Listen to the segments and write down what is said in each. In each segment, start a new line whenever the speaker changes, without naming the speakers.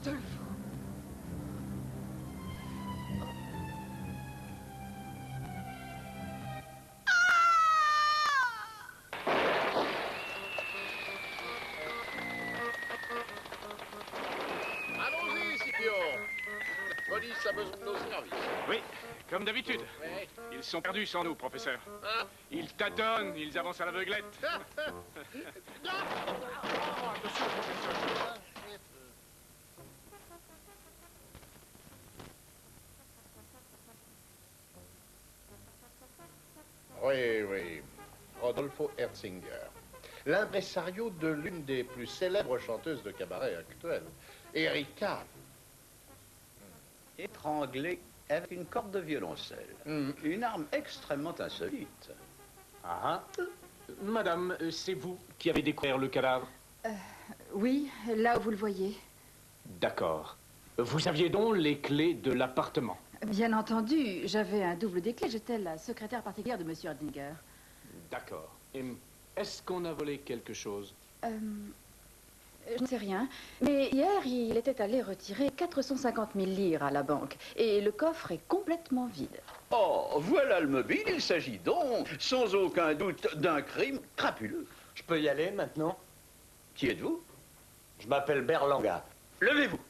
Rodolfo.
Allons-y, Scipio. La police a besoin de nos services.
Oui, comme d'habitude.
Ouais.
Ils sont perdus sans nous, professeur.
Ah.
Ils tâtonnent, ils avancent à l'aveuglette.
Non.
Attention, professeur.
Oui, oui. Rodolfo Herzinger. L'impresario de l'une des plus célèbres chanteuses de cabaret actuelles, Erika.
Étranglé avec une corde de violoncelle. Une arme extrêmement insolite.
Ah, madame, c'est vous qui avez découvert le cadavre?
Oui, là où vous le voyez.
D'accord. Vous aviez donc les clés de l'appartement?
Bien entendu, j'avais un double des clés. J'étais la secrétaire particulière de Monsieur Herzinger.
D'accord. Est-ce qu'on a volé quelque chose?
Je ne sais rien. Mais hier, il était allé retirer 450 000 livres à la banque. Et le coffre est complètement vide.
Oh, voilà le mobile. Il s'agit donc, sans aucun doute, d'un crime crapuleux.
Je peux y aller maintenant?
Qui êtes-vous?
Je m'appelle Berlanga.
Levez-vous.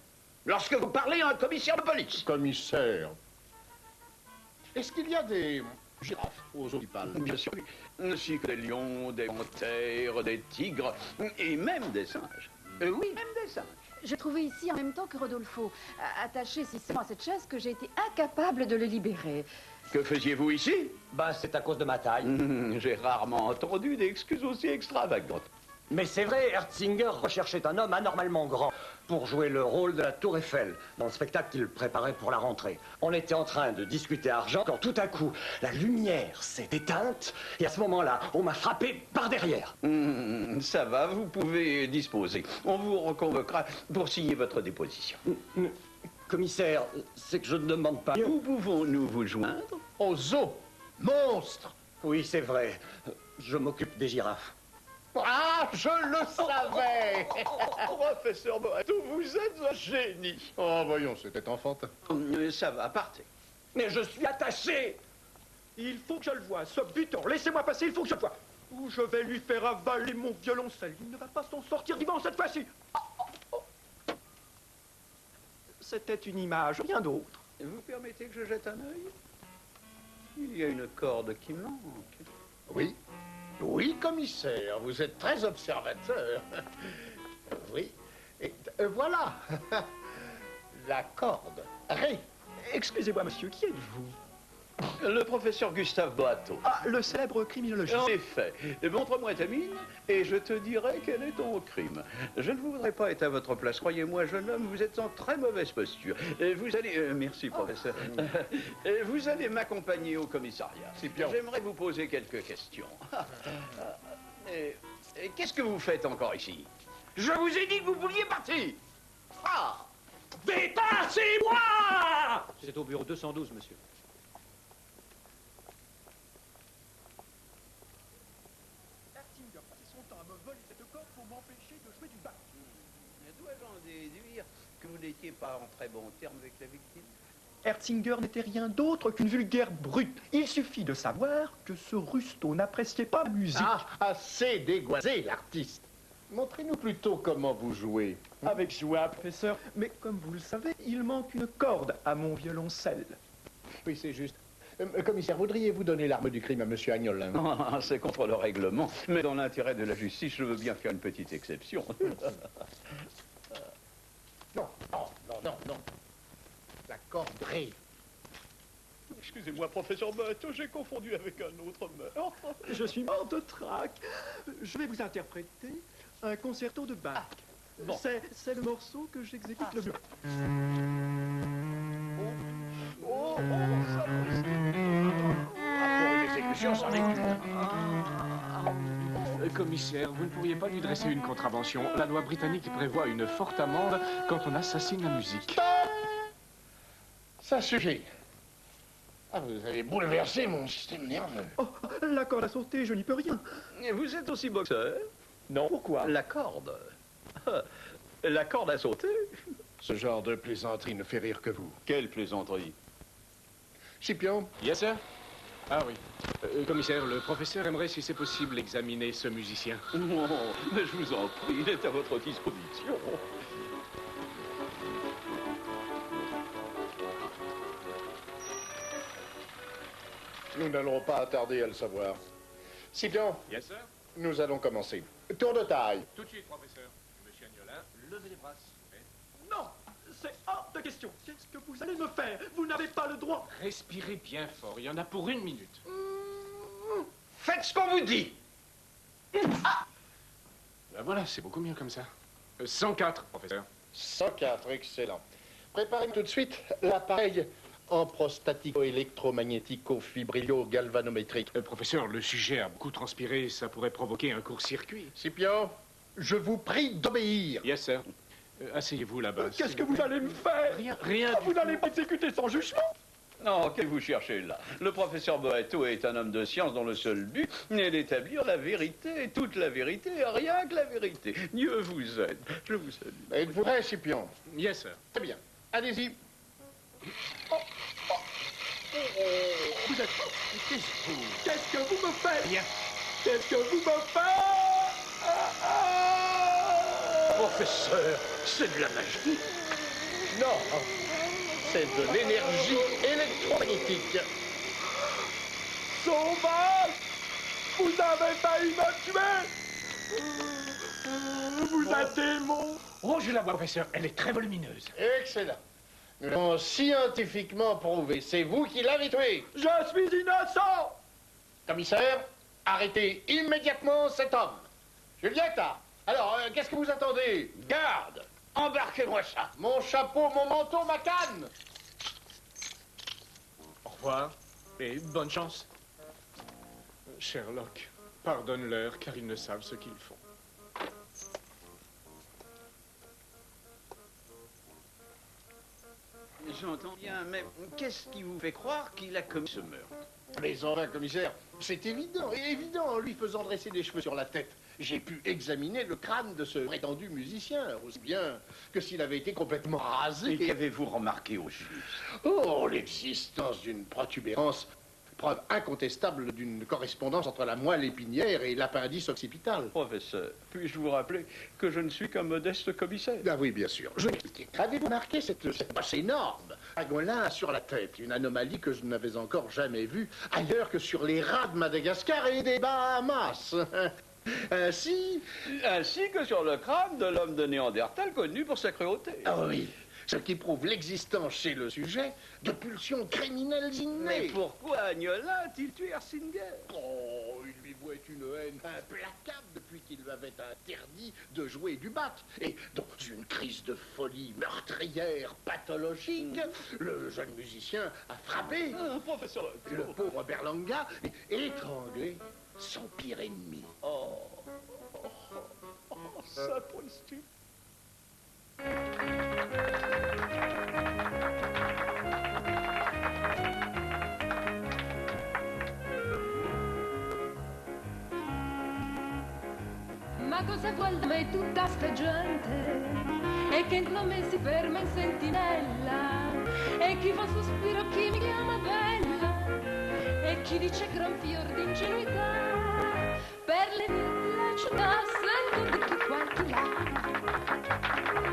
Lorsque vous parlez à un commissaire de police.
Commissaire. Est-ce qu'il y a des girafes aux eaux du Pal?
Bien sûr, oui. Ainsi que des lions, des panthères, des tigres et même des singes. Oui, même des singes.
Je trouvais ici en même temps que Rodolfo, attaché si serrement à cette chaise que j'ai été incapable de le libérer.
Que faisiez-vous ici?
Ben, c'est à cause de ma taille.
J'ai rarement entendu d'excuses aussi extravagantes.
Mais c'est vrai, Herzinger recherchait un homme anormalement grand pour jouer le rôle de la Tour Eiffel dans le spectacle qu'il préparait pour la rentrée. On était en train de discuter argent quand tout à coup, la lumière s'est éteinte et à ce moment-là, on m'a frappé par derrière.
Ça va, vous pouvez disposer. On vous reconvoquera pour signer votre déposition.
Commissaire, c'est que je ne demande pas.
Où pouvons-nous vous joindre?
Aux zoo. Monstre.
Oui, c'est vrai. Je m'occupe des girafes.
Ah, je le savais.
Professeur Boato, vous êtes un génie.
Oh, voyons, c'était enfantin.
Ça va, partez.
Mais je suis attaché.
Il faut que je le voie, ce buton. Laissez-moi passer, il faut que je le voie. Ou je vais lui faire avaler mon violoncelle. Il ne va pas s'en sortir vivant cette fois-ci. C'était une image, rien d'autre.
Vous permettez que je jette un œil? Il y a une corde qui manque.
Oui. Oui, commissaire, vous êtes très observateur. Oui. Et voilà. La corde. Ré.
Excusez-moi, monsieur, qui êtes-vous?
Le professeur Gustave Boato.
Ah, le célèbre criminologiste.
En effet. Montre-moi ta mine et je te dirai quel est ton crime. Je ne voudrais pas être à votre place. Croyez-moi, jeune homme, vous êtes en très mauvaise posture. Vous allez... merci, professeur. Vous allez m'accompagner au commissariat. J'aimerais vous poser quelques questions. Qu'est-ce que vous faites encore ici? Je vous ai dit que vous pouviez partir. Ah!
Dépassez-moi!
C'est au bureau 212, monsieur.
Herzinger passait son temps à me voler cette corde pour m'empêcher de jouer du bac.
Dois-je en déduire que vous n'étiez pas en très bon terme avec la victime?
Herzinger n'était rien d'autre qu'une vulgaire brute. Il suffit de savoir que ce rusto n'appréciait pas la musique.
Ah, assez dégoisé, l'artiste. Montrez-nous plutôt comment vous jouez.
Avec joie, professeur. Mais comme vous le savez, il manque une corde à mon violoncelle.
Oui, c'est juste. Commissaire, voudriez-vous donner l'arme du crime à Monsieur Agnolin?
Ah, c'est contre le règlement. Mais dans l'intérêt de la justice, je veux bien faire une petite exception.
Non, non, non, non, non. La corde Ré.
Excusez-moi, professeur Boato, j'ai confondu avec un autre meurtre. Je suis mort de trac. Je vais vous interpréter un concerto de Bach.
bon.
C'est le morceau que j'exécute le mieux.
Oh, ça pour une exécution, c'en est une.
Commissaire, vous ne pourriez pas lui dresser une contravention. La loi britannique prévoit une forte amende quand on assassine la musique.
Stop! Ça suffit. Ah, vous avez bouleversé mon système nerveux.
Oh, la corde a sauté, je n'y peux rien.
Vous êtes aussi boxeur?
Non, pourquoi?
La corde. La corde a sauté.
Ce genre de plaisanterie ne fait rire que vous.
Quelle plaisanterie.
Scipion,
Yes, sir? Ah oui. Commissaire, le professeur aimerait, si c'est possible, examiner ce musicien.
Non, mais je vous en prie, il est à votre disposition.
nous n'allons pas attarder à le savoir. Scipion,
Yes, sir?
nous allons commencer. Tour de taille.
Tout de suite, professeur. Monsieur Agnolin, levez les bras, s'il vous plaît.
Non, c'est hors de question. Qu'est-ce que vous allez me faire? Vous n'avez pas le droit.
Respirez bien fort, il y en a pour 1 minute.
Faites ce qu'on vous dit.
Ben voilà, c'est beaucoup mieux comme ça. 104, professeur.
104, excellent. Préparez tout de suite l'appareil en prostatico-électromagnético-fibrillo-galvanométrique.
Professeur, le sujet a beaucoup transpiré, ça pourrait provoquer un court-circuit.
Scipion, je vous prie d'obéir.
Yes, sir. Asseyez-vous là-bas.
Qu'est-ce que vous allez me faire?
Rien
Vous n'allez pas exécuter sans jugement?
Non, qu'est-ce que vous cherchez là? Le professeur Boato est un homme de science dont le seul but est d'établir la vérité, toute la vérité, rien que la vérité. Dieu vous aide. Je vous salue.
Êtes-vous prêt, Scipion?
Yes, sir.
Très bien. Allez-y.
Vous êtes... Qu'est-ce que vous me faites?
Rien.
Qu'est-ce que vous me faites?
Professeur, c'est de la magie.
Non, c'est de l'énergie électromagnétique.
Sauvage! Vous avez failli me tuer! Vous êtes démon!
Oh, je la vois, professeur. Elle est très volumineuse.
Excellent. Nous l'avons scientifiquement prouvé. C'est vous qui l'avez tué.
Je suis innocent!
Commissaire, arrêtez immédiatement cet homme. Julietta, alors, qu'est-ce que vous attendez?
Garde, embarquez-moi ça.
Mon chapeau, mon manteau, ma canne.
Au revoir et bonne chance. Sherlock, pardonne-leur car ils ne savent ce qu'ils font.
J'entends bien, mais qu'est-ce qui vous fait croire qu'il a commis ce meurtre?
Mais enfin, commissaire, c'est évident, en lui faisant dresser des cheveux sur la tête. J'ai pu examiner le crâne de ce prétendu musicien, aussi bien que s'il avait été complètement rasé.
Et qu'avez-vous remarqué au juste?
Oh, l'existence d'une protubérance, preuve incontestable d'une correspondance entre la moelle épinière et l'appendice occipital.
Professeur, puis-je vous rappeler que je ne suis qu'un modeste commissaire?
Ah oui, bien sûr. Je vais expliquer. Avez-vous remarqué cette masse énorme, pangolin sur la tête? Une anomalie que je n'avais encore jamais vue ailleurs que sur les rats de Madagascar et des Bahamas. Ainsi
que sur le crâne de l'homme de Néandertal connu pour sa cruauté.
Ah oui, ce qui prouve l'existence chez le sujet de pulsions criminelles innées.
Mais pourquoi Agnolin a-t-il tué Herzinger?
Oh, il lui vouait une haine implacable depuis qu'il lui avait interdit de jouer du bat. Et dans une crise de folie meurtrière pathologique, le jeune musicien a frappé
Professeur,
le pauvre Berlanga et étranglé son pire ennemi.
Sapristi.
Ma cosa vuol da me tutta sta gente? E che il nome si ferma in sentinella? E chi fa un sospiro, chi mi chiama bella? E chi dice gran fior di ingenuità? Per le vie della città sento di chi qua e chi là.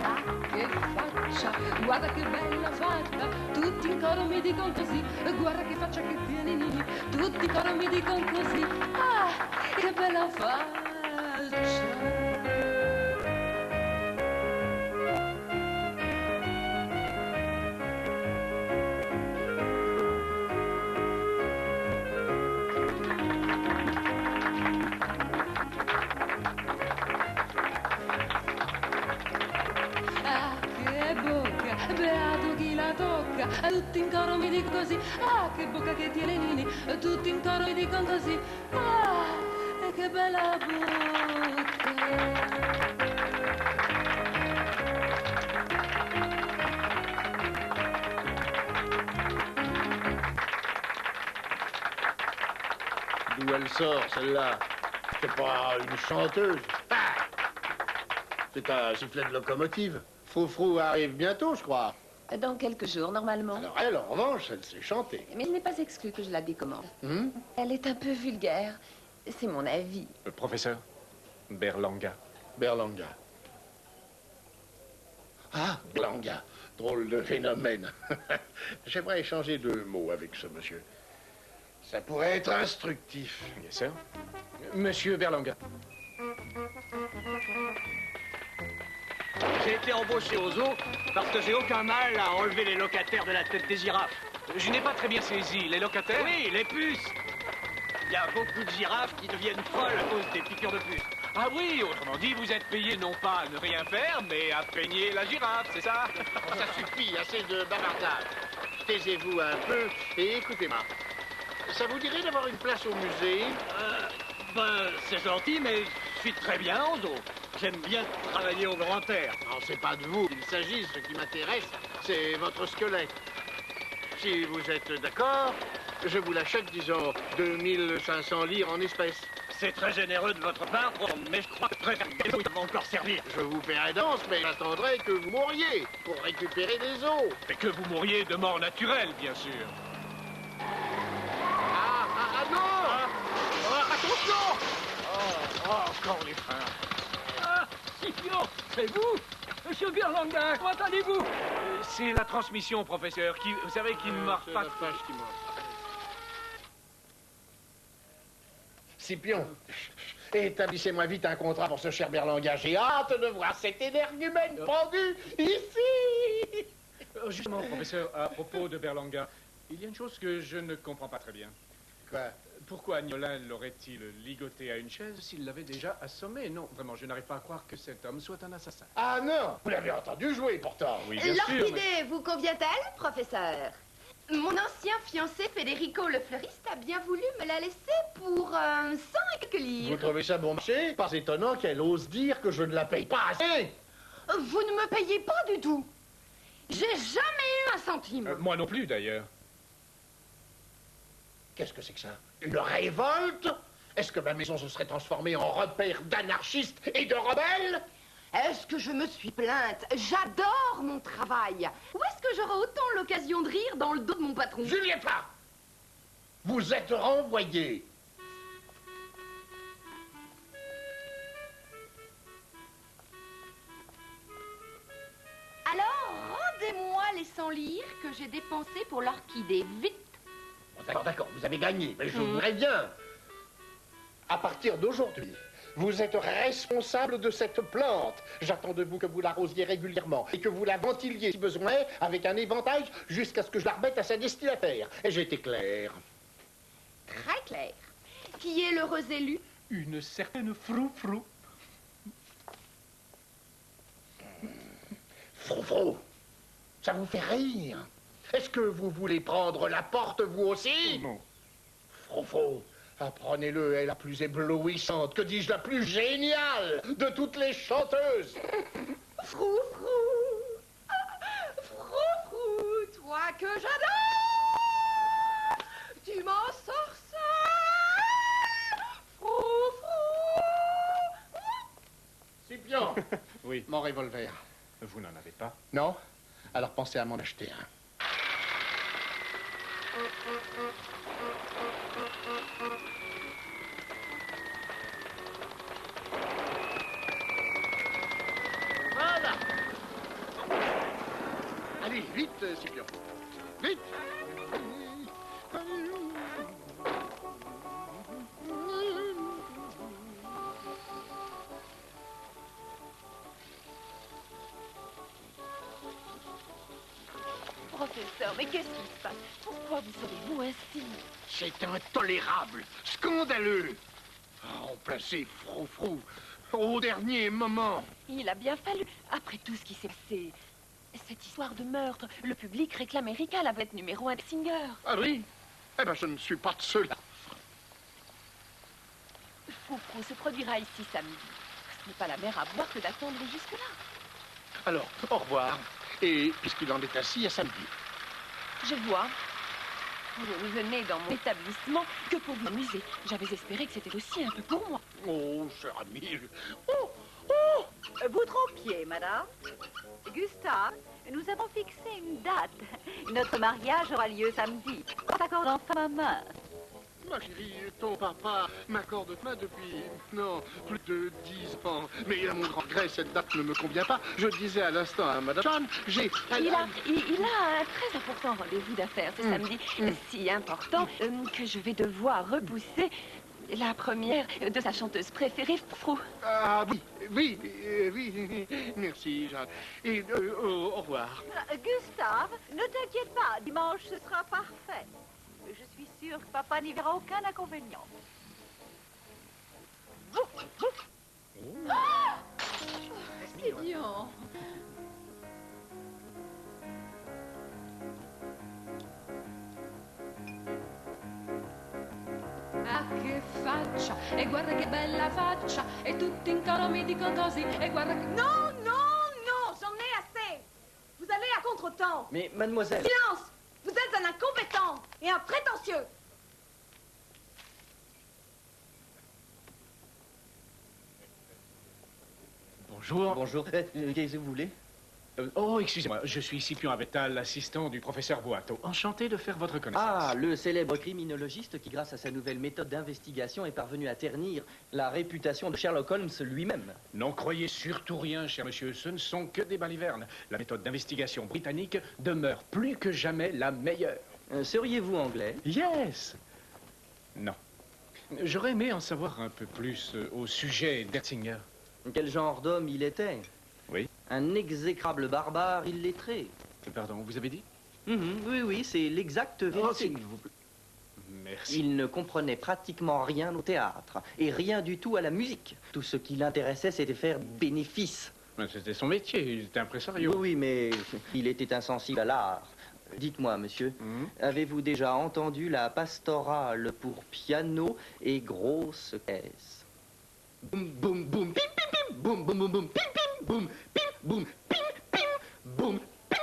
Ah, che faccia, guarda che bella fatta. Tutti in coro mi dicono così. Guarda che faccia, che pianini. Tutti in coro mi dicono così. Ah, che bella faccia. Beato chi la tocca, tutti in coro mi dicono così. Ah, che bocca che tiene Nini, tutti in coro mi dicono così. Ah, e che bella bocca.
D'où elle sort, celle-là? C'est pas une chanteuse. Ah, c'est un sifflet de locomotive. Froufrou arrive bientôt, je crois.
Dans quelques jours, normalement.
Alors elle, en revanche, elle sait chanter.
Mais il n'est pas exclu que je la décommande.
Hmm?
Elle est un peu vulgaire. C'est mon avis.
Professeur Berlanga.
Berlanga. Ah, Berlanga. Drôle de phénomène. J'aimerais échanger 2 mots avec ce monsieur. Ça pourrait être instructif.
Bien sûr. Monsieur Berlanga.
J'ai été embauché au zoo parce que j'ai aucun mal à enlever les locataires de la tête des girafes.
Je n'ai pas très bien saisi. Les locataires?
Oui, les puces. Il y a beaucoup de girafes qui deviennent folles à cause des piqûres de puces.
Ah oui, autrement dit, vous êtes payé non pas à ne rien faire, mais à peigner la girafe, c'est ça?
Ça suffit, assez de bavardage. Taisez-vous un peu et écoutez-moi. Ça vous dirait d'avoir une place au musée?
Ben, c'est gentil, mais je suis très bien au zoo. J'aime bien travailler au grand air.
Non, c'est pas de vous qu'il s'agit. Ce qui m'intéresse, c'est votre squelette. Si vous êtes d'accord, je vous l'achète, disons, 2500 livres en espèces.
C'est très généreux de votre part, mais je crois que vous va encore servir.
Je vous paierai danse, mais j'attendrai que vous mouriez pour récupérer des os.
Et que vous mouriez de mort naturelle, bien sûr.
Ah non! Attention!
Encore les freins.
Ah, Scipion, c'est vous? Monsieur Berlanga, comment allez-vous?
C'est la transmission, professeur, qui, vous savez, qui ne marche pas.
La page qui marche. Scipion, établissez-moi vite un contrat pour ce cher Berlanga. J'ai hâte de voir cet énergumène pendu ici.
Justement, professeur, à propos de Berlanga, il y a une chose que je ne comprends pas très bien.
Quoi?
Pourquoi Agnolin l'aurait-il ligoté à une chaise s'il l'avait déjà assommé? Non, vraiment, je n'arrive pas à croire que cet homme soit un assassin.
Ah non, vous l'avez entendu jouer pourtant.
Oui, bien sûr.
L'orchidée vous convient-elle, professeur? Mon ancien fiancé Federico le fleuriste a bien voulu me la laisser pour 100 et quelques
Vous
livres.
trouvez ça bon marché? Pas étonnant qu'elle ose dire que je ne la paye pas assez.
Vous ne me payez pas du tout. J'ai jamais eu un centime.
Moi non plus, d'ailleurs.
Qu'est-ce que c'est que ça? Une révolte? Est-ce que ma maison se serait transformée en repère d'anarchistes et de rebelles?
Est-ce que je me suis plainte? J'adore mon travail. Où est-ce que j'aurai autant l'occasion de rire dans le dos de mon patron?
Julietta! Vous êtes renvoyée.
Alors, rendez-moi les 100 livres que j'ai dépensés pour l'orchidée. Vite!
Bon, d'accord, vous avez gagné, mais je vous préviens. À partir d'aujourd'hui, vous êtes responsable de cette plante. J'attends de vous que vous l'arrosiez régulièrement et que vous la ventiliez si besoin avec un éventail jusqu'à ce que je la remette à sa destinataire. Et j'ai été clair.
Très clair. Qui est l'heureux élu?
Une certaine Froufrou.
Froufrou, ça vous fait rire? Est-ce que vous voulez prendre la porte, vous aussi?
Non.
Froufrou, apprenez-le, elle est la plus éblouissante, que dis-je, la plus géniale de toutes les chanteuses.
Froufrou! Froufrou, toi que j'adore! Tu m'en sorcelles! Froufrou!
Scipion,
Oui,
mon revolver.
vous n'en avez pas.
Non? Alors pensez à m'en acheter un. Voilà. Allez, vite, Scipion. Vite.
Professeur, mais qu'est-ce qui se passe? Pourquoi vous serez-vous ainsi?
C'est intolérable, scandaleux. Remplacer Froufrou au dernier moment.
Il a bien fallu. Après tout ce qui s'est passé, cette histoire de meurtre, le public réclame Erika, la vedette numéro 1 de Singer.
Ah oui? Eh ben, je ne suis pas de ceux-là.
Froufrou se produira ici samedi. Ce n'est pas la mer à boire que d'attendre jusque-là.
Alors, au revoir. Et puisqu'il en est ainsi, à samedi.
Je vois. Vous ne venez dans mon établissement que pour vous amuser. J'avais espéré que c'était aussi un peu pour moi.
Oh, cher ami. Oh, oh,
Vous trompiez, madame. Gustave, nous avons fixé une date. Notre mariage aura lieu samedi. En t'accordant femme à main.
Ma chérie, ton papa m'accorde main depuis, non, plus de 10 ans. Mais à mon grand regret, cette date ne me convient pas. Je disais à l'instant à Madame John, j'ai...
Il a un très important rendez-vous d'affaires ce samedi. Si important que je vais devoir repousser la première de sa chanteuse préférée, Frou.
Ah oui, merci, Jeanne. Et au revoir.
Gustave, ne t'inquiète pas, dimanche ce sera parfait. Je suis sûre que papa n'y verra aucun inconvénient.
Ah, c'est bien.
Ah, che faccia, e guarda che bella faccia, e tutti in coro mi dicono così, e guarda che...
Non, non, non, j'en ai assez. Vous allez à contre-temps.
Mais mademoiselle...
Silence. Vous êtes un incompétent et un prétentieux.
Bonjour.
Bonjour. Qu'est-ce que vous voulez?
Oh, excusez-moi, je suis Scipion Avétal, l'assistant du professeur Boato. Enchanté de faire votre connaissance.
Ah, le célèbre criminologiste qui, grâce à sa nouvelle méthode d'investigation, est parvenu à ternir la réputation de Sherlock Holmes lui-même.
N'en croyez surtout rien, cher monsieur, ce ne sont que des balivernes. La méthode d'investigation britannique demeure plus que jamais la meilleure.
Seriez-vous anglais?
Yes. Non. J'aurais aimé en savoir un peu plus au sujet d'Hertzinger.
Quel genre d'homme il était?
Oui.
Un exécrable barbare illettré.
Pardon, vous avez dit?
Oui, c'est l'exacte vérité.
S'il vous plaît. Merci.
Il ne comprenait pratiquement rien au théâtre et rien du tout à la musique. Tout ce qui l'intéressait, c'était faire bénéfice.
C'était son métier, il était impresario.
Oui, mais il était insensible à l'art. Dites-moi, monsieur, avez-vous déjà entendu la pastorale pour piano et grosse caisse? Boum, boum, boum, pim, pim, pim, boum, boum, boum, boum, pim, pim, boum, pim, boum, pim, pim, boum, pim.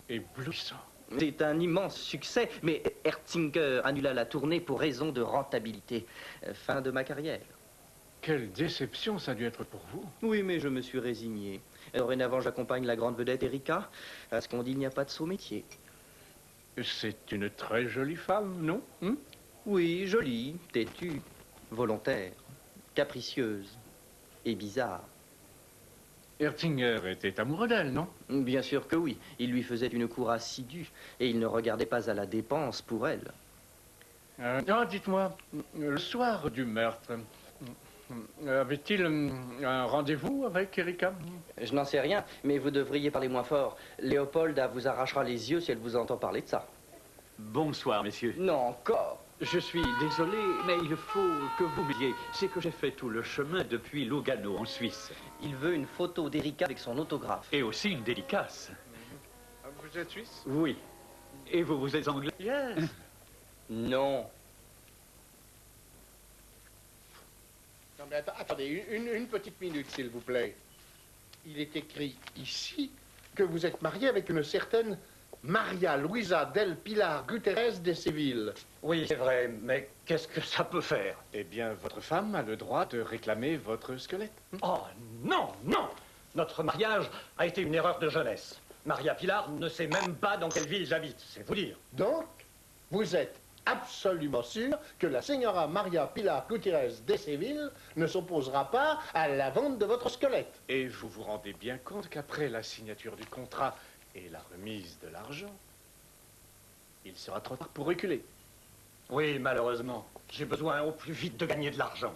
Éblouissant.
C'est un immense succès, mais Hertzinger annula la tournée pour raison de rentabilité. Fin de ma carrière.
Quelle déception ça a dû être pour vous.
Oui, mais je me suis résigné. Dorénavant, j'accompagne la grande vedette Erika. À ce qu'on dit, il n'y a pas de saut métier.
C'est une très jolie femme, non?
Oui, jolie, têtue, volontaire, capricieuse et bizarre.
Hertzinger était amoureux d'elle, non?
Bien sûr que oui. Il lui faisait une cour assidue et il ne regardait pas à la dépense pour elle.
Dites-moi, le soir du meurtre, avait-il un rendez-vous avec Erika?
Je n'en sais rien, mais vous devriez parler moins fort. Léopold vous arrachera les yeux si elle vous entend parler de ça.
Bonsoir, messieurs.
Non, encore.
Je suis désolé, mais il faut que vous m'aidiez. C'est que j'ai fait tout le chemin depuis Lugano, en Suisse.
Il veut une photo d'Erika avec son autographe.
Et aussi une dédicace.
Vous êtes suisse?
Oui. Et vous êtes anglais?
Yes.
Non.
Non, mais attendez, une petite minute, s'il vous plaît. Il est écrit ici que vous êtes marié avec une certaine Maria Luisa del Pilar Guterres de Séville.
Oui, c'est vrai, mais qu'est-ce que ça peut faire?
Eh bien, votre femme a le droit de réclamer votre squelette.
Oh, non, non! Notre mariage a été une erreur de jeunesse. Maria Pilar ne sait même pas dans quelle ville j'habite, c'est vous dire.
Donc, vous êtes absolument sûr que la señora Maria Pilar Gutiérrez de Séville ne s'opposera pas à la vente de votre squelette.
Et vous vous rendez bien compte qu'après la signature du contrat et la remise de l'argent, il sera trop tard pour reculer.
Oui, malheureusement. J'ai besoin au plus vite de gagner de l'argent.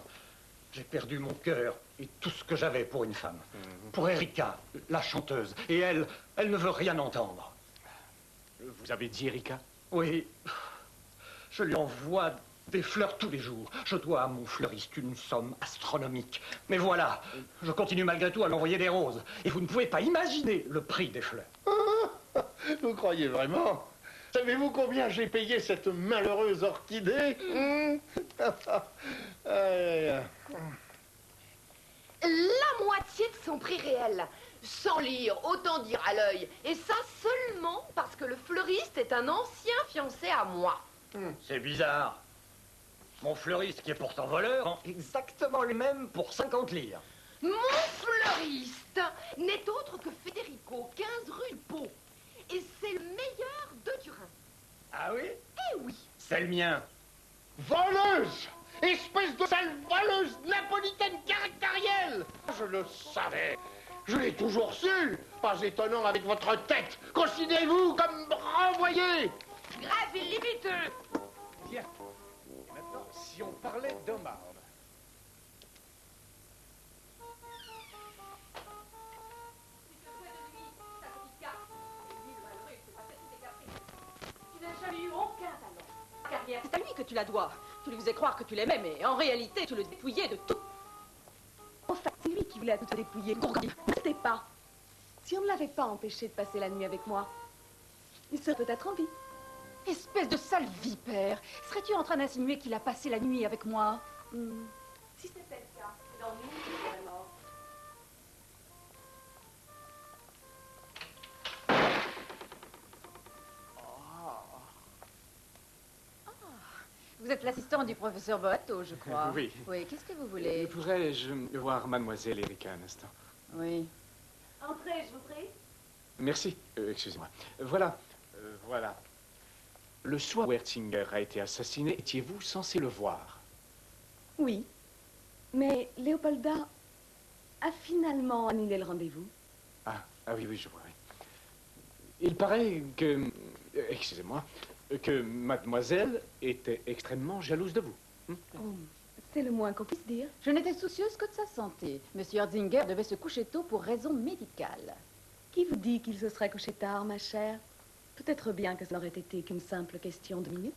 J'ai perdu mon cœur et tout ce que j'avais pour une femme. Pour Erika, la chanteuse. Et elle ne veut rien entendre.
Vous avez dit Erika?
Oui. Je lui envoie des fleurs tous les jours. Je dois à mon fleuriste une somme astronomique. Mais voilà, je continue malgré tout à lui envoyer des roses. Et vous ne pouvez pas imaginer le prix des fleurs.
Vous croyez vraiment? Savez-vous combien j'ai payé cette malheureuse orchidée?
La moitié de son prix réel. 100 livres, autant dire à l'œil. Et ça seulement parce que le fleuriste est un ancien fiancé à moi.
C'est bizarre. Mon fleuriste, qui est pourtant voleur, vend exactement les mêmes pour 50 livres.
Mon fleuriste n'est autre que Federico, 15 rue Pau. Et c'est le meilleur de Turin.
Ah oui?
Eh oui.
C'est le mien.
Voleuse! Espèce de sale voleuse napolitaine caractérielle! Je le savais. Je l'ai toujours su. Pas étonnant avec votre tête. Considérez-vous comme renvoyé.
Grave et limiteux.
Bien. Maintenant, si on parlait d'Omar.
Tu n'as jamais eu aucun talent. Carrière, c'est à lui que tu la dois. Tu lui faisais croire que tu l'aimais, mais en réalité, tu le dépouillais de tout.
En fait, c'est lui qui voulait tout te dépouiller. N'était pas. Si on ne l'avait pas empêché de passer la nuit avec moi, il serait peut-être en vie.
Espèce de sale vipère. Serais-tu en train d'insinuer qu'il a passé la nuit avec moi?
Si c'était le cas, dans nous, il serait mort.
Vous êtes l'assistant du professeur Boato, je crois.
Oui.
Oui, qu'est-ce que vous voulez?
Pourrais-je voir mademoiselle Erika un instant?
Oui.
Entrez, je vous prie.
Merci. Excusez-moi. Voilà. Voilà. Le soir où Herzinger a été assassiné, étiez-vous censé le voir?
Oui. Mais Léopolda a finalement annulé le rendez-vous.
Ah oui, oui, je vois. Oui. Il paraît que... excusez-moi, que mademoiselle était extrêmement jalouse de vous.
Oh, c'est le moins qu'on puisse dire.
Je n'étais soucieuse que de sa santé. Monsieur Herzinger devait se coucher tôt pour raison médicale.
Qui vous dit qu'il se serait couché tard, ma chère? Peut-être bien que ça n'aurait été qu'une simple question de minutes.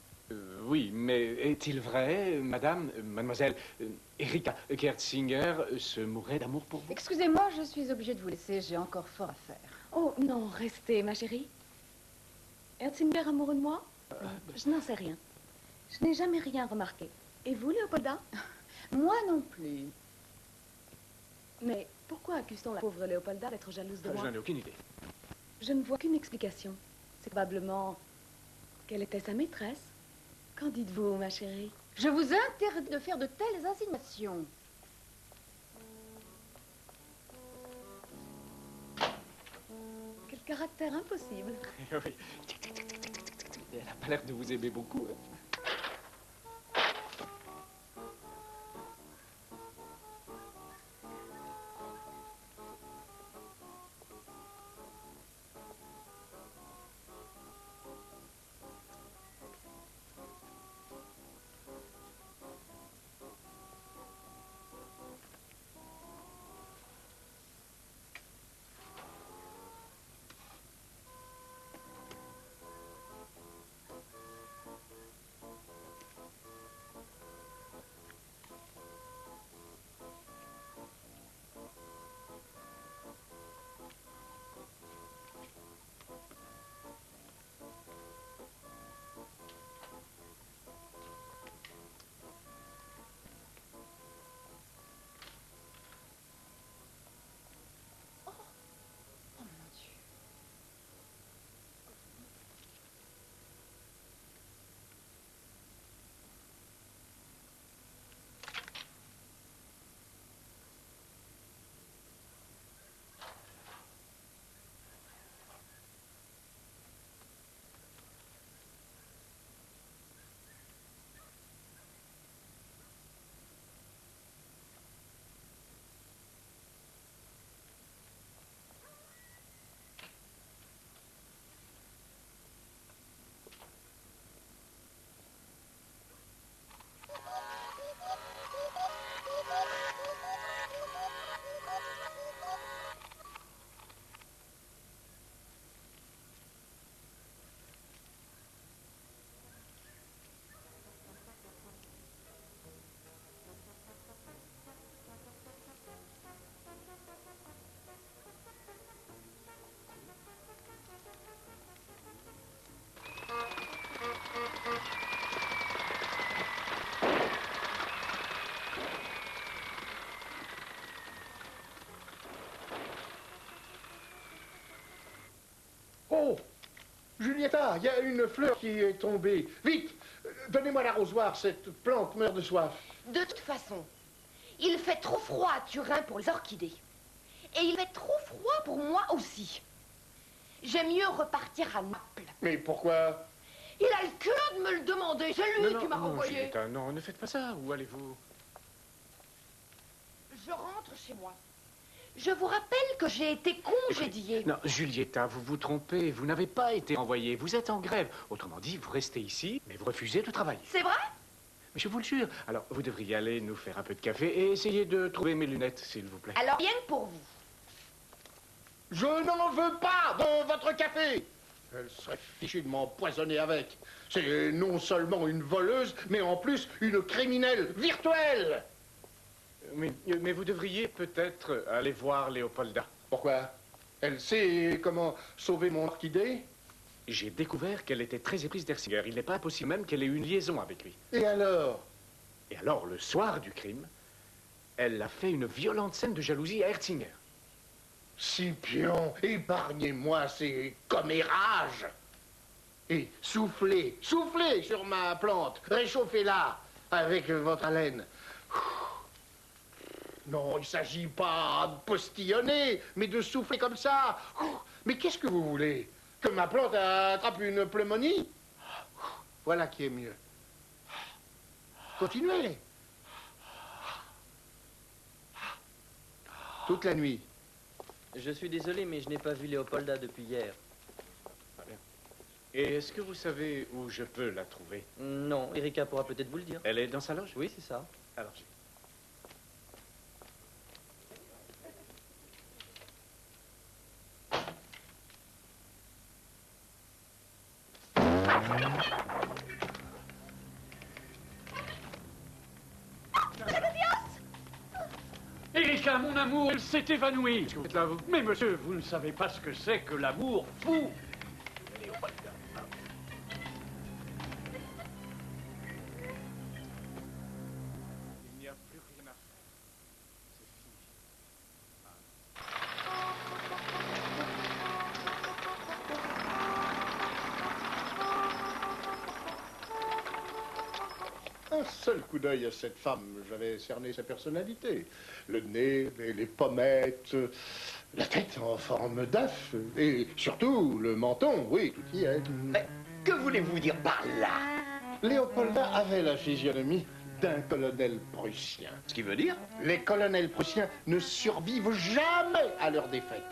Oui, mais est-il vrai, mademoiselle Erika Herzinger se mourait d'amour pour vous?
Excusez-moi, je suis obligée de vous laisser. J'ai encore fort à faire.
Oh, non, restez, ma chérie. Herzinger amoureux de moi? Je n'en sais rien. Je n'ai jamais rien remarqué. Et vous, Léopolda?
Moi non plus.
Mais pourquoi accuse-t-on la pauvre Léopolda d'être jalouse de moi?
Je n'en ai aucune idée.
Je ne vois qu'une explication. C'est probablement qu'elle était sa maîtresse. Qu'en dites-vous, ma chérie?
Je vous interdis de faire de telles insinuations.
Quel caractère impossible.
Oui. Elle n'a pas l'air de vous aimer beaucoup.
Oh, Julietta, il y a une fleur qui est tombée. Vite, Donnez-moi l'arrosoir, cette plante meurt de soif.
De toute façon, il fait trop froid à Turin pour les orchidées. Et il fait trop froid pour moi aussi. J'aime mieux repartir à Naples.
Mais pourquoi?
Il a le cœur de me le demander. C'est lui qui m'a renvoyé.
Julieta, non, ne faites pas ça. Où allez-vous?
Je rentre chez moi. Je vous rappelle que j'ai été congédiée.
Non, Julieta, vous vous trompez. Vous n'avez pas été envoyée. Vous êtes en grève. Autrement dit, vous restez ici, mais vous refusez de travailler.
C'est vrai?
Mais je vous le jure. Alors, vous devriez aller nous faire un peu de café et essayer de trouver mes lunettes, s'il vous plaît.
Alors, rien que pour vous.
Je n'en veux pas de votre café. Elle serait fichue de m'empoisonner avec. C'est non seulement une voleuse, mais en plus une criminelle virtuelle.
Mais vous devriez peut-être aller voir Léopolda.
Pourquoi? Elle sait comment sauver mon orchidée?
J'ai découvert qu'elle était très éprise d'Herzinger. Il n'est pas impossible même qu'elle ait eu une liaison avec lui.
Et alors?
Et alors, le soir du crime, elle a fait une violente scène de jalousie à Herzinger.
Scipion, épargnez-moi ces commérages. Et soufflez sur ma plante, réchauffez-la avec votre haleine. Non, il ne s'agit pas de postillonner, mais de souffler comme ça. Mais qu'est-ce que vous voulez? Que ma plante attrape une pneumonie? Voilà qui est mieux. Continuez. Toute la nuit.
Je suis désolé, mais je n'ai pas vu Léopolda depuis hier.
Et est-ce que vous savez où je peux la trouver?
Non, Erika pourra peut-être vous le dire.
Elle est dans sa loge?
Oui, c'est ça.
Alors,
Erika, mon amour, elle s'est évanouie.
Est-ce que vous êtes là, vous?
Mais monsieur, vous ne savez pas ce que c'est que l'amour fou.
Il n'y a plus rien à faire. C'est fini.
Un seul coup d'œil à cette femme, j'avais cerné sa personnalité. Le nez, les pommettes, la tête en forme d'œuf, et surtout le menton, oui, tout y est.
Mais que voulez-vous dire par là?
Léopolda avait la physionomie d'un colonel prussien.
Ce qui veut dire?
Les colonels prussiens ne survivent jamais à leur défaite.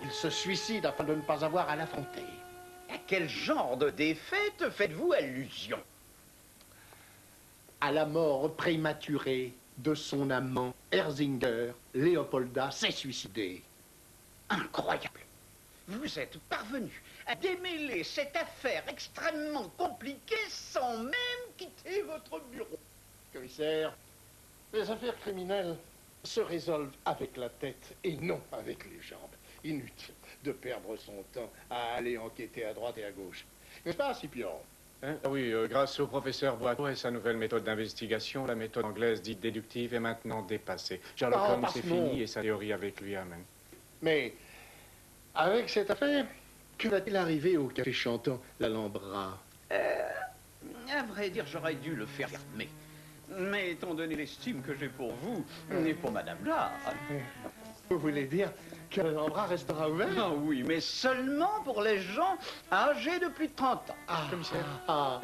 Ils se suicident afin de ne pas avoir à l'affronter.
À quel genre de défaite faites-vous allusion?
À la mort prématurée de son amant Herzinger, Léopolda s'est suicidée.
Incroyable. Vous êtes parvenu à démêler cette affaire extrêmement compliquée sans même quitter votre bureau.
Commissaire, les affaires criminelles se résolvent avec la tête et non avec les jambes. Inutile de perdre son temps à aller enquêter à droite et à gauche. N'est-ce pas, Scipion?
Hein? Ah oui, grâce au professeur Boiteau et sa nouvelle méthode d'investigation, la méthode anglaise dite déductive est maintenant dépassée. Sherlock Holmes, c'est fini et sa théorie avec lui, amen.
Mais, avec cette affaire, que va-t-il arriver au café chantant l'Alhambra?
À vrai dire, j'aurais dû le faire fermer. Mais étant donné l'estime que j'ai pour vous et pour madame là...
Vous voulez dire que l'Alhambra restera ouvert?
Ah oui, mais seulement pour les gens âgés de plus de 30 ans.
Commissaire,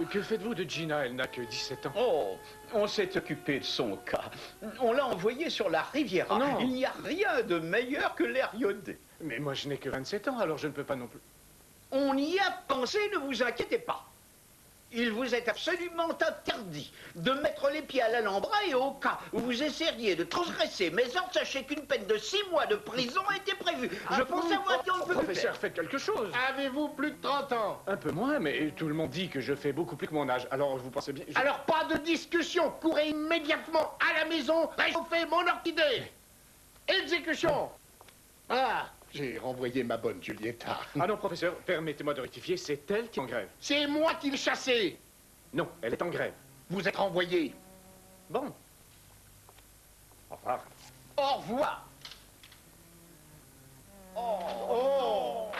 que faites-vous de Gina? Elle n'a que 17 ans.
Oh, on s'est occupé de son cas. On l'a envoyée sur la Riviera.
Non.
Il n'y a rien de meilleur que l'air iodé.
Mais moi, je n'ai que 27 ans, alors je ne peux pas non plus.
On y a pensé, ne vous inquiétez pas. Il vous est absolument interdit de mettre les pieds à l'Alhambra et au cas où vous essayeriez de transgresser mes ordres, sachez qu'une peine de 6 mois de prison était prévue. Je pense avoir dit on ne peut plus
Professeur,
faire.
faites quelque chose.
Avez-vous plus de 30 ans?
Un peu moins, mais tout le monde dit que je fais beaucoup plus que mon âge. Alors, vous pensez bien...
Alors, pas de discussion. Courez immédiatement à la maison, réchauffez mon orchidée. Exécution. Ah, j'ai renvoyé ma bonne Julieta.
Ah non, professeur, permettez-moi de rectifier, c'est elle qui est en grève.
C'est moi qui le chassais.
Non, elle est en grève.
Vous êtes renvoyé.
Bon.
Au revoir. Au revoir. Oh.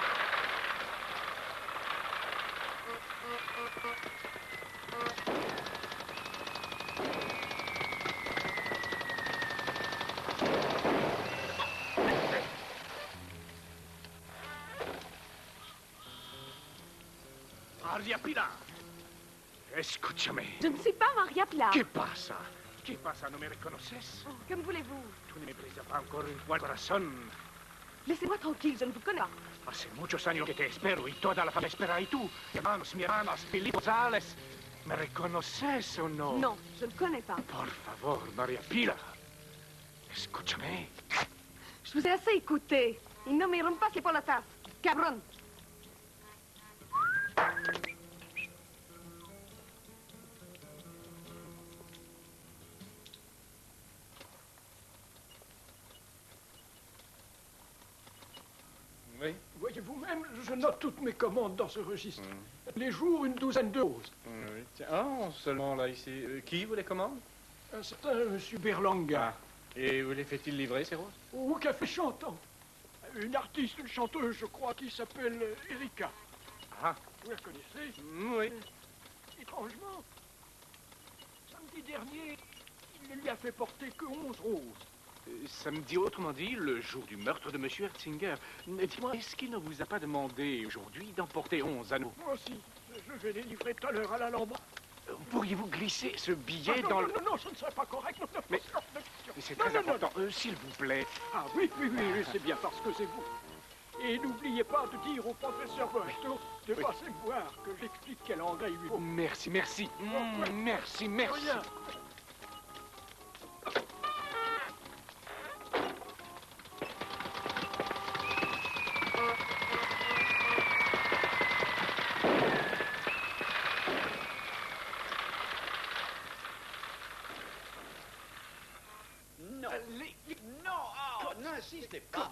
Maria Pilar. Escúchame.
Je ne suis pas Maria Pilar.
¿Qué pasa? ¿Qué pasa? ¿No me reconoces?
Que me voulez-vous?
Tú no me brisas encore une fois el corazón.
Laissez-moi tranquille, je ne vous connais pas.
Hace muchos años que te espero y toda la familia espera. ¿Y tú? Mi hermanos, Felipe González. ¿Me reconoces o no?
Non, je ne connais pas.
Por favor, Maria Pilar. Escúchame.
Je vous ai assez écouté. Ils ne m'iront pas pour la tasse. Cabron.
Oui.
Voyez-vous même, je note toutes mes commandes dans ce registre. Les jours, une douzaine de roses.
Oui. Tiens, oh, seulement là, ici. Qui vous les commande?
Un certain monsieur Berlanga.
Et où les fait-il livrer, ces roses?
Au café chantant. Une artiste, une chanteuse, je crois, qui s'appelle Erika.
Ah.
Vous la connaissez?
Oui.
Étrangement, samedi dernier, il ne lui a fait porter que 11 roses.
Samedi, autrement dit, le jour du meurtre de Monsieur Hertzinger. Dis-moi, est-ce qu'il ne vous a pas demandé aujourd'hui d'emporter 11 anneaux?
Moi aussi. Je vais les livrer tout à l'heure à l'Alhambra.
Pourriez-vous glisser ce billet
non,
dans
non,
le...
Non, ce ne serait pas correct. Non,
Mais c'est très important. S'il vous plaît.
Ah oui, c'est bien parce que c'est vous. Et n'oubliez pas de dire au professeur Boito de passer me voir, que j'explique quel engrais il lui faut.
Merci. Merci.
Rien.
N'insistez pas.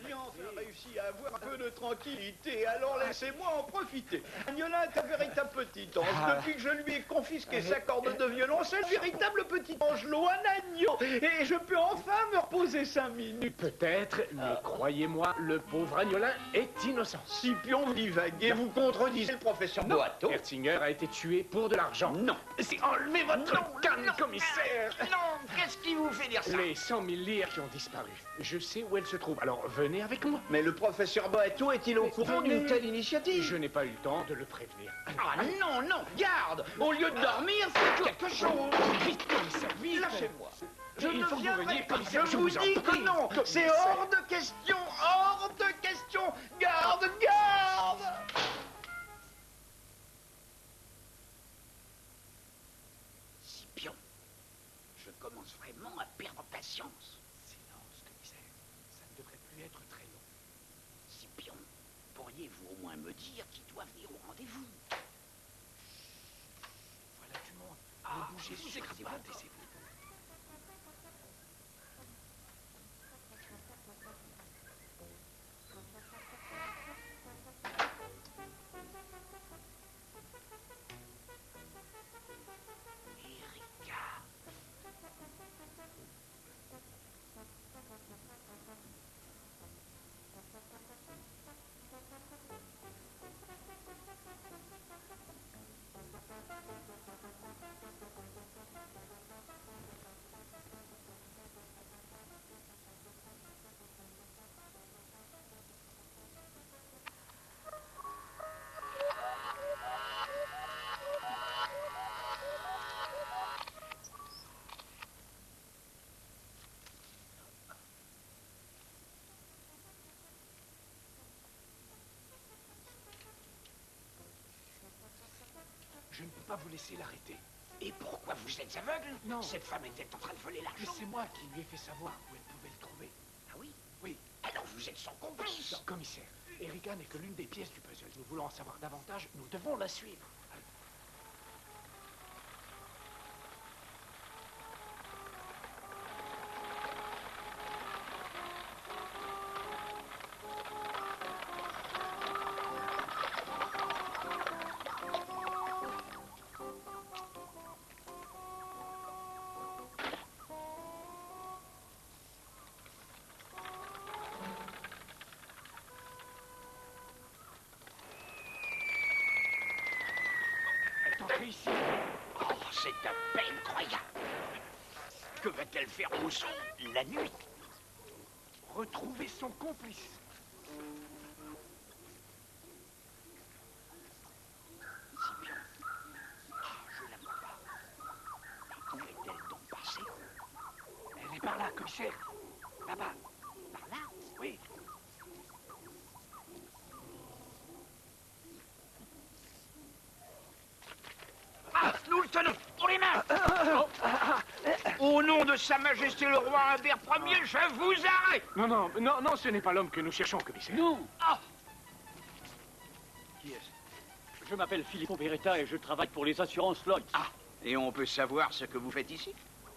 J'ai enfin réussi à avoir un peu de tranquillité, alors laissez-moi en profiter. Agnolin est un véritable petit ange. Depuis que je lui ai confisqué sa corde de violoncelle, véritable petit angelot, un agneau. Et je peux enfin me reposer 5 minutes.
Peut-être, mais croyez-moi, le pauvre Agnolin est innocent.
Scipion, vous divaguez, vous contredisez le professeur Boato.
Hertzinger a été tué pour de l'argent.
Non.
C'est enlevez votre canne, commissaire.
Non, qu'est-ce qui vous fait dire ça?
Les 100 000 lire qui ont disparu. Je sais où elles se trouvent, alors venez avec moi.
Mais le professeur Boato est-il au courant d'une telle initiative?
Je n'ai pas eu le temps de le prévenir.
Ah non, garde! Au lieu de dormir, faites quelque chose!
Vite, commissaire, vite!
Lâchez-moi! Je
Il
ne
faut que vous
viendrai
veniez,
pas!
commissaire,
Je vous
vous en
dis
prie,
que non! C'est
commissaire.
hors de question! Hors de question! Garde!
Scipion, je commence vraiment à perdre patience.
Silence, commissaire. Ça ne devrait plus être très long.
Scipion, pourriez-vous au moins me dire qui doit venir au rendez-vous?
Voilà du monde. Ne bougez surtout pas, taisez-vous. Je ne peux pas vous laisser l'arrêter.
Et pourquoi vous êtes aveugle?
Non.
Cette femme était en train de voler
Mais
l'argent.
c'est moi qui lui ai fait savoir où elle pouvait le trouver.
Ah oui?
Oui.
Alors vous êtes son complice.
Non, commissaire, Erika n'est que l'une des pièces du puzzle. Nous voulons en savoir davantage. Nous devons la suivre. Entrez ici.
Oh, c'est à peine croyable. Que va-t-elle faire Mousson la nuit?
Retrouver son complice.
commissaire. Là-bas. Par là? Oui. Ah, nous le tenons pour les mains. Au nom de Sa Majesté le roi Humbert Ier, je vous arrête.
Non, ce n'est pas l'homme que nous cherchons, commissaire.
Nous Qui est-ce? Je m'appelle Filippo Beretta et je travaille pour les assurances Lloyds.
Ah, et on peut savoir ce que vous faites ici?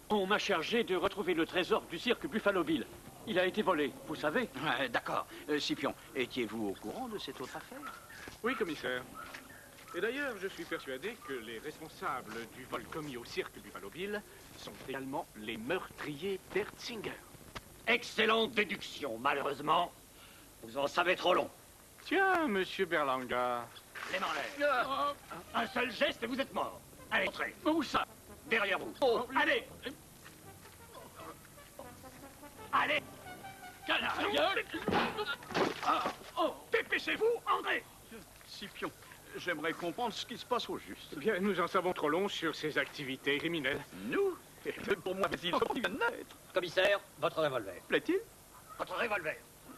On m'a chargé de retrouver le trésor du cirque Buffalo Bill. Il a été volé, vous savez.
D'accord. Scipion, étiez-vous au courant de cette autre affaire?
Oui, commissaire. Et d'ailleurs, je suis persuadé que les responsables du vol commis au cirque Buffalo Bill sont également les meurtriers d'Hertzinger.
Excellente déduction. Malheureusement, vous en savez trop long.
Tiens, monsieur Berlanga.
Les mains en l'air. Un seul geste et vous êtes mort. Allez, entrez. Où ça? Derrière vous. Allez. Allez. Canard. Dépêchez-vous, entrez.
Scipion, j'aimerais comprendre ce qui se passe au juste.
Eh bien, nous en savons trop long sur ses activités criminelles.
Nous? Pour moi, mais il vient de naître.
Commissaire, votre revolver.
Plaît-il?
Votre revolver.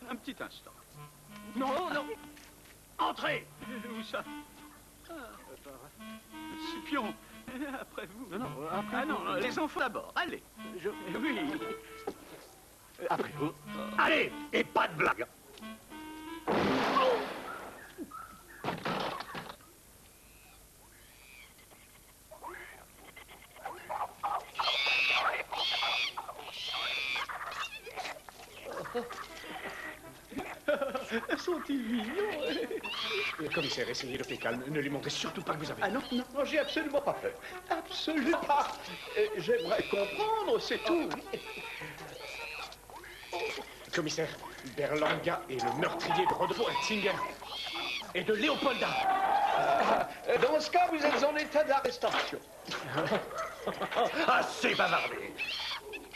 Un petit instant.
Non. Entrez.
Où ça? Scipion, après vous.
Non, après
Ah non, les enfants d'abord. Allez. Oui.
Après vous.
Allez, et pas de blague.
Sont-ils mignons?
Le commissaire, essayez de faire calme. Ne lui montrez surtout pas que vous avez...
Ah non, j'ai absolument pas peur. Absolument pas. J'aimerais comprendre, c'est tout.
Commissaire, Berlanga est le meurtrier de Rodolfo Hertzinger et de Léopolda.
Dans ce cas, vous êtes en état d'arrestation.
Assez bavardé.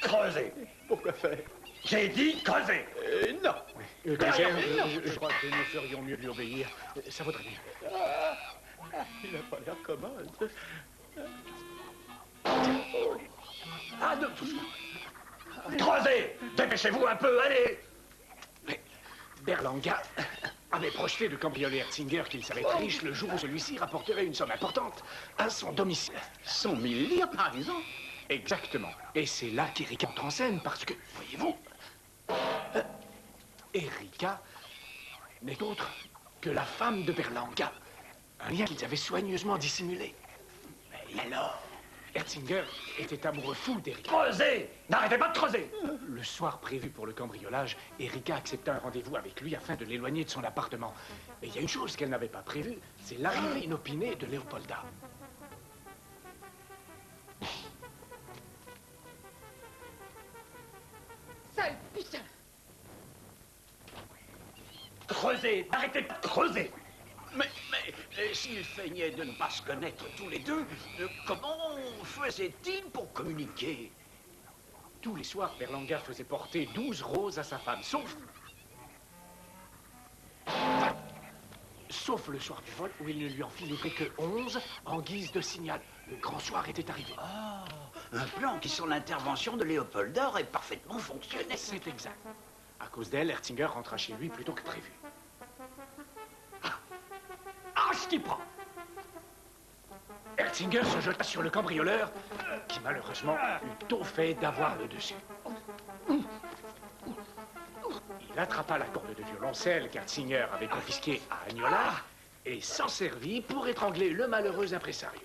Creusez.
Pourquoi faire?
J'ai dit creusez.
Non.
Commissaire, je crois que nous ferions mieux de lui obéir. Ça vaudrait mieux.
Il n'a pas l'air commode.
Ah, de tout. Creusez. Dépêchez-vous un peu, allez.
Mais Berlanga avait projeté de cambrioler Hertzinger qu'il savait être riche le jour où celui-ci rapporterait une somme importante à son domicile.
100 000 livres, par exemple.
Exactement. Et c'est là qu'Erika entre en scène, parce que, voyez-vous, Erika n'est autre que la femme de Berlanga. Un lien qu'ils avaient soigneusement dissimulé. Et alors, Hertzinger était amoureux fou d'Erika.
Creusez. N'arrêtez pas de creuser.
Le soir prévu pour le cambriolage, Erika accepta un rendez-vous avec lui afin de l'éloigner de son appartement. Mais il y a une chose qu'elle n'avait pas prévue, c'est l'arrivée inopinée de Léopolda.
Sale putain!
Creusez. Arrêtez de creuser.
Mais s'ils feignaient de ne pas se connaître tous les deux, comment faisait-il pour communiquer?
Tous les soirs, Berlanga faisait porter 12 roses à sa femme, sauf le soir du vol, où il ne lui en fit livrer que 11 en guise de signal. Le grand soir était arrivé.
Ah, un plan qui, sur l'intervention de Léopolda, aurait parfaitement fonctionné.
C'est exact. À cause d'elle, Hertzinger rentra chez lui plus tôt que prévu.
Ah, je t'y prends.
Hertzinger se jeta sur le cambrioleur, qui malheureusement eut tôt fait d'avoir le dessus. Il attrapa la corde de violoncelle qu'Hertzinger avait confisquée à Agnola et s'en servit pour étrangler le malheureux impresario.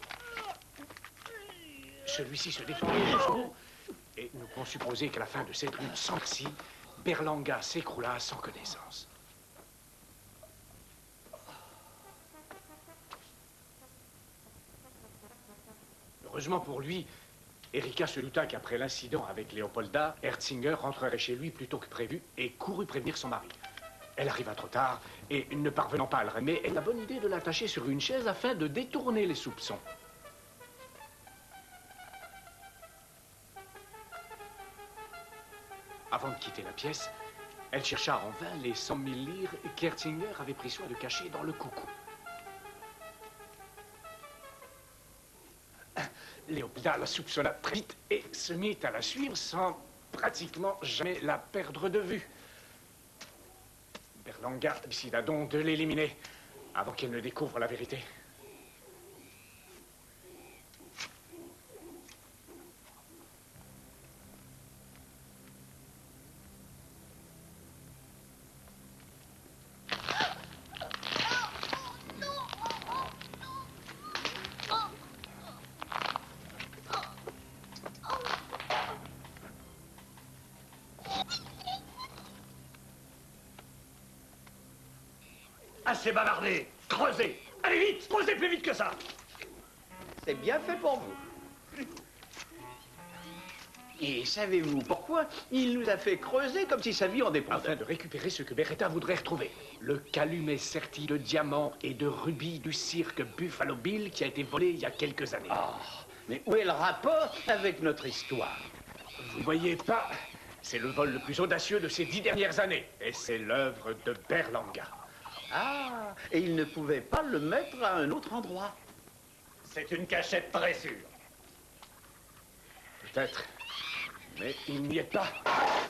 Celui-ci se détournait jusqu'au bout, et nous pûmes supposer qu'à la fin de cette lutte sans merci, Berlanga s'écroula sans connaissance. Heureusement pour lui, Erika se douta qu'après l'incident avec Léopolda, Hertzinger rentrerait chez lui plus tôt que prévu et courut prévenir son mari. Elle arriva trop tard et, ne parvenant pas à le ramener, elle eut la bonne idée de l'attacher sur une chaise afin de détourner les soupçons. Avant de quitter la pièce, elle chercha en vain les 100 000 livres qu'Hertzinger avait pris soin de cacher dans le coucou. Léopolda la soupçonna très vite et se mit à la suivre sans pratiquement jamais la perdre de vue. Berlanga décida donc de l'éliminer avant qu'elle ne découvre la vérité.
Assez bavardé, creusez. Allez vite, creusez plus vite que ça.
C'est bien fait pour vous. Et savez-vous pourquoi il nous a fait creuser comme si sa vie en dépendait?
Afin de récupérer ce que Beretta voudrait retrouver. Le calumet serti de diamants et de rubis du cirque Buffalo Bill qui a été volé il y a quelques années.
Ah, mais où est le rapport avec notre histoire?
Vous voyez pas, c'est le vol le plus audacieux de ces 10 dernières années. Et c'est l'œuvre de Berlanga.
Ah, et il ne pouvait pas le mettre à un autre endroit.
C'est une cachette très sûre.
Peut-être, mais il n'y est pas.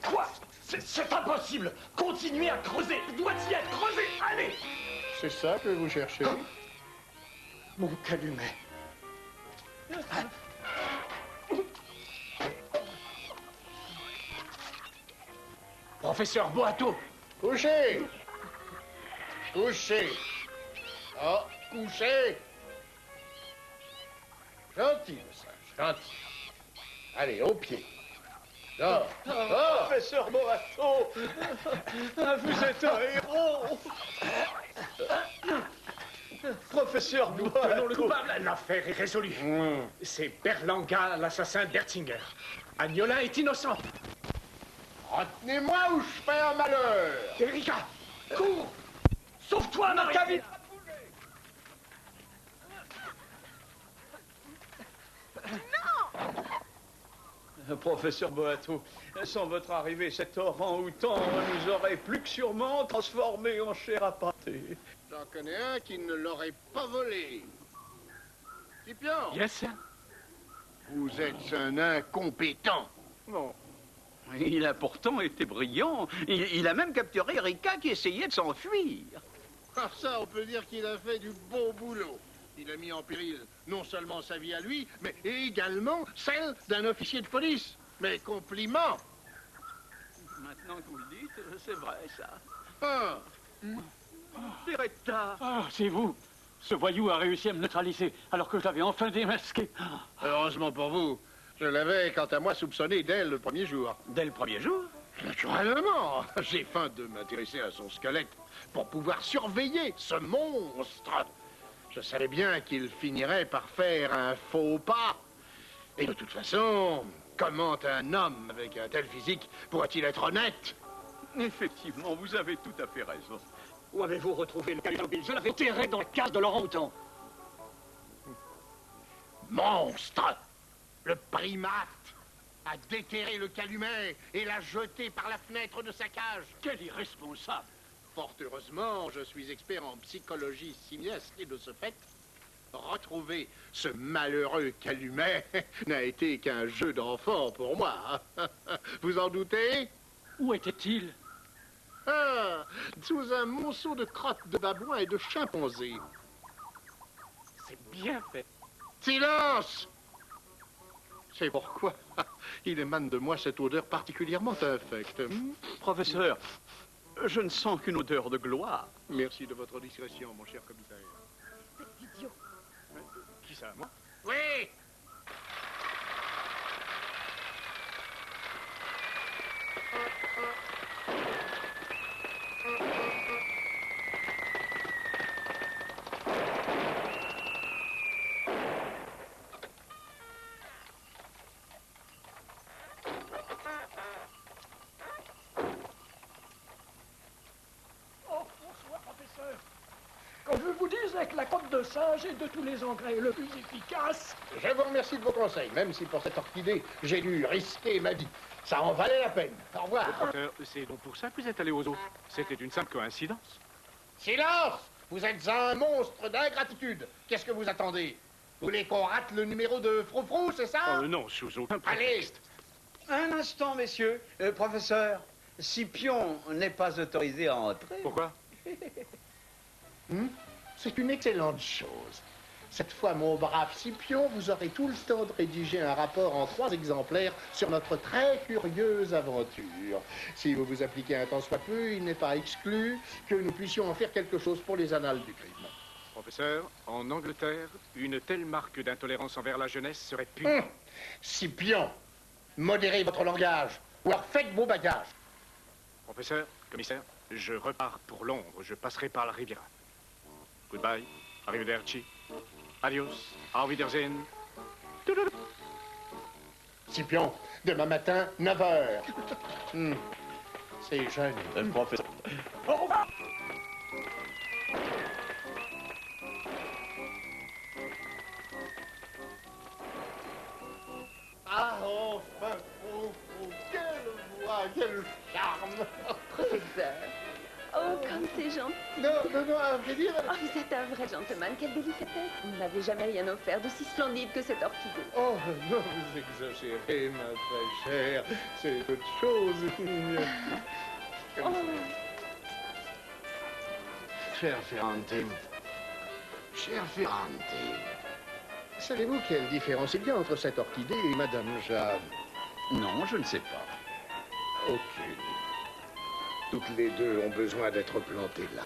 Quoi? C'est impossible. Continuez à creuser. Il doit y être creusé. Allez.
C'est ça que vous cherchez?
Mon calumet.
Professeur Boato.
Couchez! Couchez! Oh, couchez! Gentil, le singe, gentil. Allez, au pied. Oh, oh.
Professeur Boato, vous êtes un héros. Professeur
Nous
Boato.
tenons le coupable. L'affaire est résolue. C'est Berlanga, l'assassin d'Hertzinger. Agnolin est innocent.
Retenez-moi ou je fais un malheur!
Erika, cours!
Sauve-toi, Marie!
Professeur Boato, sans votre arrivée, cet orang-outan nous aurait plus que sûrement transformés en chair à pâté.
J'en connais un qui ne l'aurait pas volé. Scipion!
Yes, sir.
Vous êtes un incompétent.
Non.
Il a pourtant été brillant. Il a même capturé Erika qui essayait de s'enfuir.
Ah, ça, on peut dire qu'il a fait du bon boulot. Il a mis en péril non seulement sa vie à lui, mais également celle d'un officier de police. Mes compliments.
Maintenant que vous le dites, c'est vrai, ça.
Ah.
Beretta. Ah, c'est vous. Ce voyou a réussi à me neutraliser, alors que je l'avais enfin démasqué.
Heureusement pour vous. Je l'avais, quant à moi, soupçonné dès le premier jour.
Dès le premier jour?
Naturellement. J'ai faim de m'intéresser à son squelette pour pouvoir surveiller ce monstre. Je savais bien qu'il finirait par faire un faux pas. Et de toute façon, comment un homme avec un tel physique pourrait-il être honnête?
Effectivement, vous avez tout à fait raison.
Où avez-vous retrouvé le calumet? Je l'avais enterré dans la case de l'orang-outan.
Monstre! Le primate a déterré le calumet et l'a jeté par la fenêtre de sa cage.
Quel irresponsable!
Fort heureusement, je suis expert en psychologie simiesque et de ce fait, retrouver ce malheureux calumet n'a été qu'un jeu d'enfant pour moi. Vous en doutez?
Où était-il?
Ah, sous un monceau de crottes de babouins et de chimpanzés.
C'est bien fait.
Silence! C'est pourquoi il émane de moi cette odeur particulièrement infecte.
Professeur, je ne sens qu'une odeur de gloire.
Merci de votre discrétion, mon cher commissaire.
Idiot.
Qui ça, moi?
Oui!
Quand je vous disais que la crotte de singe est de tous les engrais le plus efficace.
Je vous remercie de vos conseils, même si pour cette orchidée, j'ai dû risquer ma vie. Ça en valait la peine. Au revoir.
Docteur, c'est donc pour ça que vous êtes allé aux eaux. C'était une simple coïncidence.
Silence! Vous êtes un monstre d'ingratitude. Qu'est-ce que vous attendez? Vous voulez qu'on rate le numéro de Froufrou, c'est ça?
Non, sous aucun
Allez!
prétexte.
Un instant, messieurs. Professeur, Scipion n'est pas autorisé à entrer.
Pourquoi?
C'est une excellente chose. Cette fois, mon brave Scipion, vous aurez tout le temps de rédiger un rapport en 3 exemplaires sur notre très curieuse aventure. Si vous vous appliquez un tant soit peu, il n'est pas exclu que nous puissions en faire quelque chose pour les annales du crime.
Professeur, en Angleterre, une telle marque d'intolérance envers la jeunesse serait punie.
Scipion, modérez votre langage, ou alors faites vos bagages.
Professeur, commissaire, je repars pour Londres. Je passerai par la Riviera. Goodbye, arrivederci, adios, auf Wiedersehen.
Scipion, demain matin, 9 h. C'est jeune.
Professeur.
Au revoir. Ah, enfin, quelle voix, quel charme.
Professeur. Oh, comme c'est gentil.
Non, à vrai dire...
Oh, vous êtes un vrai gentleman, quelle délicatesse. Vous ne m'avez jamais rien offert d'aussi splendide que cette orchidée.
Oh, non, vous exagérez, ma très chère. C'est autre chose.
Oh.
Cher Ferrante, savez-vous quelle différence il y a entre cette orchidée et Madame Jade?
Non, je ne sais pas.
Aucune. Toutes les deux ont besoin d'être plantées là.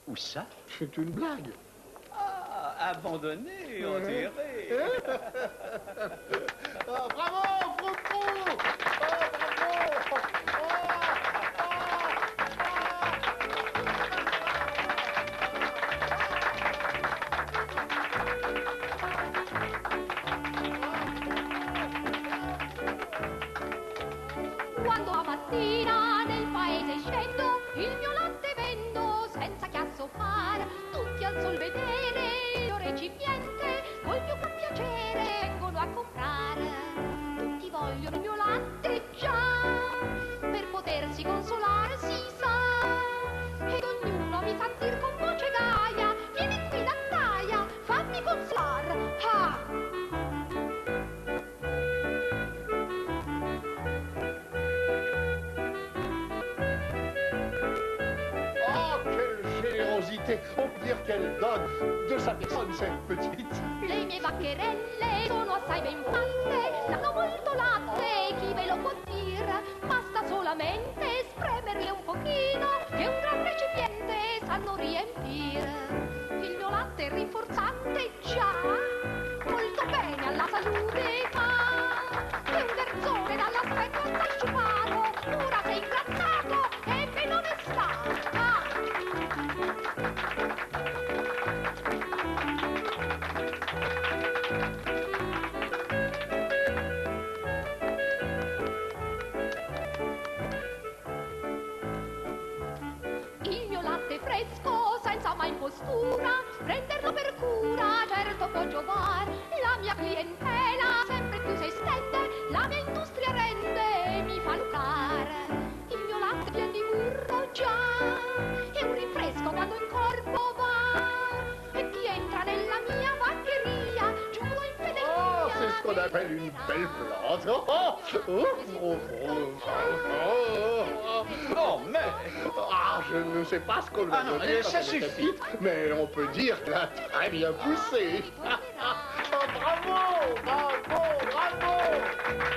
Où ça?
C'est une blague.
Ah, abandonné, on dirait.
Oh, bravo, Frou-Frou! Oh, bravo!
Quando a mattina nel paese scendo, il mio latte vendo senza chiasso far. Tutti al sol vedere il recipiente, col più gran piacere vengono a comprare. Tutti vogliono il mio latte già, per potersi consolare si sa. Ed ognuno mi fa dir con voce gaia, vieni qui dattaia, fammi consolare. Ah!
On peut dire qu'elle donne de sa personne, cette petite.
Le mie vaccherelle sono assai ben fatte, danno molto latte, chi ve lo può dire? Basta solamente spremerle un pochino, che un gran recipiente sanno riempire. Il mio latte è rinforzante già, molto bene alla salute fa. È un garzone dall'aspetto assai sciupato, ora sei ingrassato e meno ne sta. Il mio latte fresco, senza mai impostura, prenderlo per cura, certo può giovare. La mia clientela sempre più si estende, la mia industria rende e mi fa lucrare. Il mio latte pieno di burro già, è un rinfresco quando in corpo va. E chi entra nella mia vaccheria, giuro in fedeltà.
Oh, c'est ce qu'on appelle une belle plante. Oh, mais... Ah, je ne sais pas ce qu'on lui a donné quand
ça
elle était
suffit.
petite, mais on peut dire qu'elle a très bien poussé. Oh, bravo, bravo, bravo.